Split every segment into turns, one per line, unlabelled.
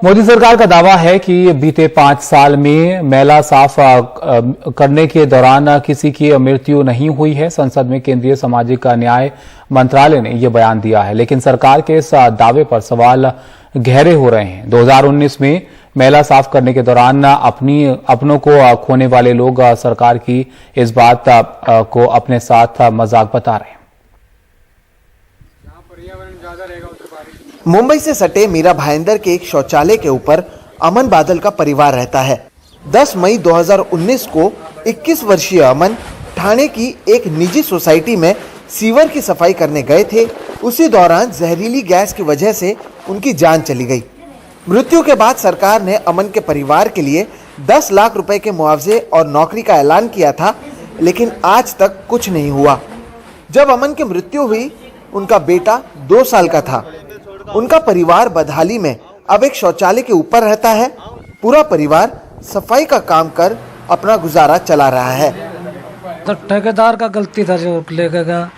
मोदी सरकार का दावा है कि बीते 5 साल में मैला साफ करने के दौरान किसी की मृत्यु नहीं हुई है। संसद में केंद्रीय सामाजिक न्याय मंत्रालय ने यह बयान दिया है, लेकिन सरकार के इस दावे पर सवाल गहरे हो रहे हैं। 2019 में मैला साफ करने के दौरान अपनों को खोने वाले लोग सरकार की इस बात को अपने साथ मजाक बता रहे हैं।
मुंबई से सटे मीरा भाईंदर के एक शौचालय के ऊपर अमन बादल का परिवार रहता है। 10 मई 2019 को 21 वर्षीय अमन ठाणे की एक निजी सोसाइटी में सीवर की सफाई करने गए थे। उसी दौरान जहरीली गैस की वजह से उनकी जान चली गई। मृत्यु के बाद सरकार ने अमन के परिवार के लिए 10 लाख रुपए के मुआवजे और नौकरी का ऐलान किया था, लेकिन आज तक कुछ नहीं हुआ। जब अमन की मृत्यु हुई, उनका बेटा 2 साल का था। उनका परिवार बदहाली में अब एक शौचालय के ऊपर रहता है। पूरा परिवार सफाई का काम कर अपना गुजारा चला रहा है।
तो ठेकेदार का गलती था जो लेके गया।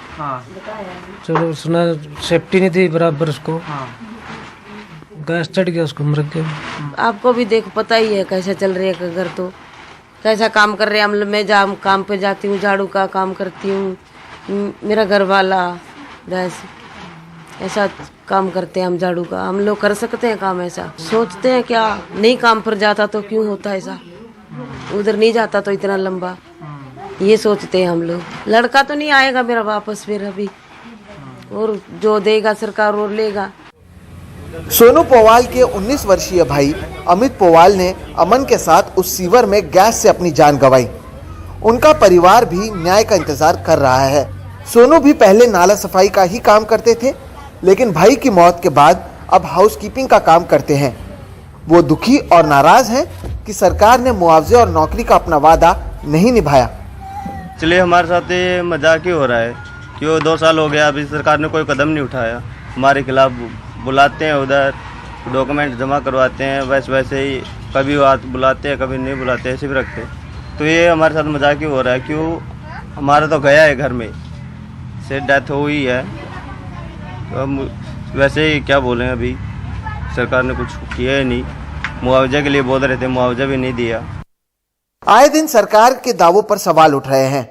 चलो उसने सेफ्टी नहीं दी बराबर, उसको गैस चढ़ गया, उसको मर गया।
आपको भी देख पता ही है कैसा चल रही है घर, तो कैसा काम कर रहे हैं। मैं काम पे जाती हूँ, झाड़ू का काम करती हूँ, मेरा घर वाला बस ऐसा काम करते हैं हम झाड़ू का। हम लोग कर सकते हैं काम ऐसा? सोचते हैं क्या नहीं काम पर जाता तो क्यों होता ऐसा, उधर नहीं जाता तो इतना लंबा, ये सोचते हैं हम लोग। लड़का तो नहीं आएगा मेरा वापस फिर अभी, और जो देगा सरकार और लेगा।
सोनू पोवाल के 19 वर्षीय भाई अमित पोवाल ने अमन के साथ उस सीवर में गैस से अपनी जान गंवाई। उनका परिवार भी न्याय का इंतजार कर रहा है। सोनू भी पहले नाला सफाई का ही काम करते थे, लेकिन भाई की मौत के बाद अब हाउसकीपिंग का काम करते हैं। वो दुखी और नाराज हैं कि सरकार ने मुआवजे और नौकरी का अपना वादा नहीं निभाया।
चलिए, हमारे साथ ये मजाक ही हो रहा है कि वो 2 साल हो गया, अभी सरकार ने कोई कदम नहीं उठाया। हमारे खिलाफ बुलाते हैं, उधर डॉक्यूमेंट जमा करवाते हैं, वैसे ही कभी बुलाते हैं कभी नहीं बुलाते, ऐसे भी रखते हैं। तो ये हमारे साथ मजाक ही हो रहा है। क्यों, हमारा तो गया है, घर में से डेथ हुई है, तो हम वैसे ही क्या बोलें। अभी सरकार ने कुछ किया ही नहीं। मुआवजे के लिए बोल रहे थे, मुआवजा भी नहीं दिया।
आए दिन सरकार के दावों पर सवाल उठ रहे हैं।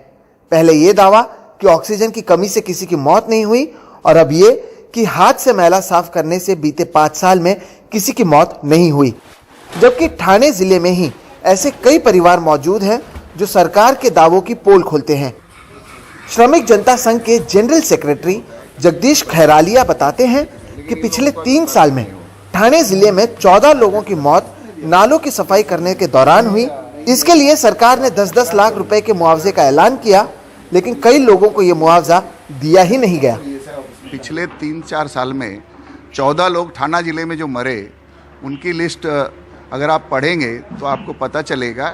पहले ये दावा कि ऑक्सीजन की कमी से किसी की मौत नहीं हुई, और अब ये कि हाथ से मैला साफ करने से बीते 5 साल में किसी की मौत नहीं हुई। जबकि ठाणे जिले में ही ऐसे कई परिवार मौजूद हैं जो सरकार के दावों की पोल खोलते हैं। श्रमिक जनता संघ के जनरल सेक्रेटरी जगदीश खैरालिया बताते हैं कि पिछले 3 साल में ठाणे जिले में 14 लोगों की मौत नालों की सफाई करने के दौरान हुई। इसके लिए सरकार ने 10-10 लाख रुपए के मुआवजे का ऐलान किया, लेकिन कई लोगों को यह मुआवजा दिया ही नहीं गया।
पिछले 3-4 साल में 14 लोग ठाणे जिले में जो मरे, उनकी लिस्ट अगर आप पढ़ेंगे तो आपको पता चलेगा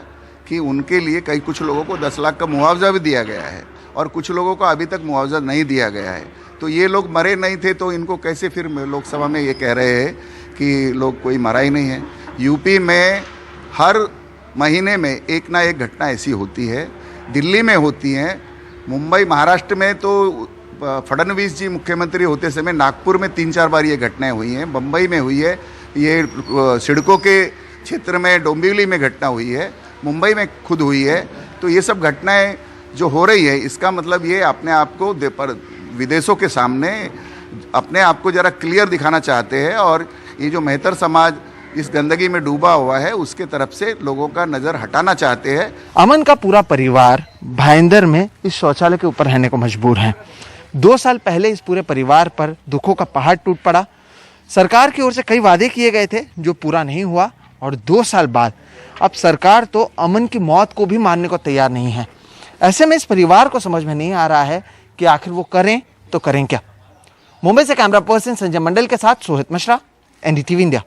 कि उनके लिए कुछ लोगों को 10 लाख का मुआवजा भी दिया गया है और कुछ लोगों को अभी तक मुआवजा नहीं दिया गया है। तो ये लोग मरे नहीं थे, तो इनको कैसे फिर लोकसभा में ये कह रहे हैं कि लोग कोई मरा ही नहीं है। यूपी में हर महीने में एक ना एक घटना ऐसी होती है, दिल्ली में होती है, मुंबई महाराष्ट्र में तो फडणवीस जी मुख्यमंत्री होते समय नागपुर में 3-4 बार ये घटनाएं हुई हैं, बम्बई में हुई है, ये सिडको के क्षेत्र में डोंबिवली में घटना हुई है, मुंबई में खुद हुई है। तो ये सब घटनाएं जो हो रही है, इसका मतलब ये अपने आप को विदेशों के सामने अपने आप को जरा क्लियर दिखाना चाहते हैं, और ये जो मेहतर समाज इस गंदगी में डूबा हुआ है उसके तरफ से लोगों का नज़र हटाना चाहते हैं।
अमन का पूरा परिवार भाईंदर में इस शौचालय के ऊपर रहने को मजबूर है। 2 साल पहले इस पूरे परिवार पर दुखों का पहाड़ टूट पड़ा। सरकार की ओर से कई वादे किए गए थे जो पूरा नहीं हुआ, और 2 साल बाद अब सरकार तो अमन की मौत को भी मानने को तैयार नहीं है। ऐसे में इस परिवार को समझ में नहीं आ रहा है कि आखिर वो करें तो करें क्या। मुंबई से कैमरा पर्सन संजय मंडल के साथ सोहित मिश्रा, एनडीटीवी इंडिया।